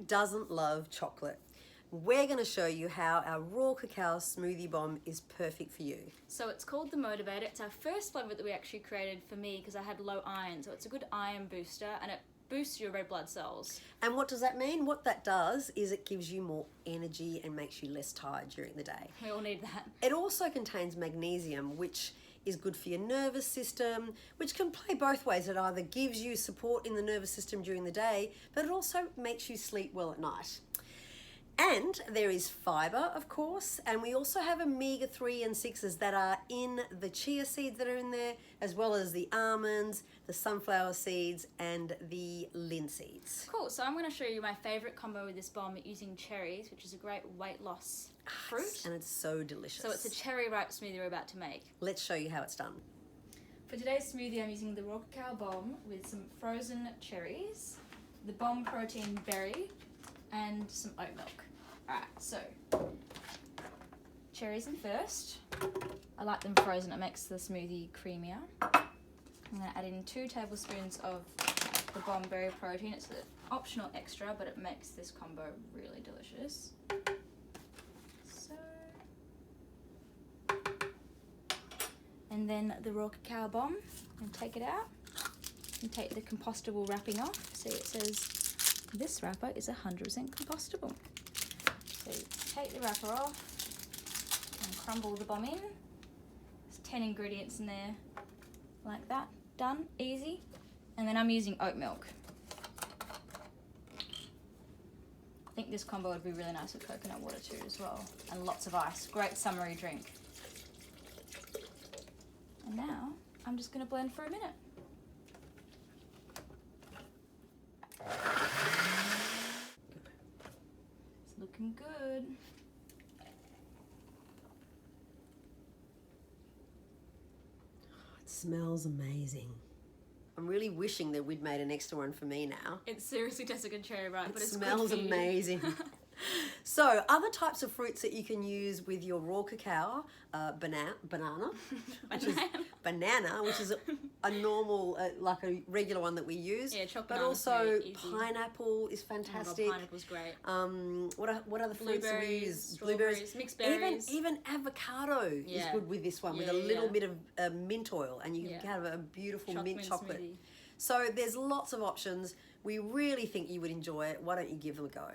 doesn't love chocolate? We're going to show you how our raw cacao smoothie bomb is perfect for you. So it's called the Motivator. It's our first flavour that we actually created for me because I had low iron. So it's a good iron booster and it boosts your red blood cells. And what does that mean? What that does is it gives you more energy and makes you less tired during the day. We all need that. It also contains magnesium, which is good for your nervous system, which can play both ways. It either gives you support in the nervous system during the day, but it also makes you sleep well at night. And there is fibre, of course, and we also have omega-3 and 6s that are in the chia seeds that are in there, as well as the almonds, the sunflower seeds, and the linseeds. Cool, so I'm going to show you my favourite combo with this bomb using cherries, which is a great weight loss fruit. And it's so delicious. So it's a cherry ripe smoothie we're about to make. Let's show you how it's done. For today's smoothie, I'm using the raw cacao bomb with some frozen cherries, the bomb protein berry, and some oat milk. Alright, so cherries in first. I like them frozen, it makes the smoothie creamier. I'm going to add in 2 tablespoons of the bomb berry protein. It's an optional extra, but it makes this combo really delicious. So, and then the raw cacao bomb, and take it out and take the compostable wrapping off. See, it says this wrapper is 100% compostable. So take the wrapper off and crumble the bomb in. There's 10 ingredients in there, like that. Done, easy. And then I'm using oat milk. I think this combo would be really nice with coconut water too as well. And lots of ice, great summery drink. And now I'm just gonna blend for a minute. Looking good. It smells amazing. I'm really wishing that we'd made an extra one for me now. It seriously tastes like a cherry ripe, but it smells good for you. amazing. So, other types of fruits that you can use with your raw cacao, banana, which is a normal, like a regular one that we use. Yeah, chocolate. But also pineapple is fantastic. Pineapple's great. What other fruits do we use? Blueberries, mixed berries. Even avocado is good with this one, with a little bit of mint oil, and you can have a beautiful mint chocolate. Smoothie. So there's lots of options. We really think you would enjoy it. Why don't you give them a go?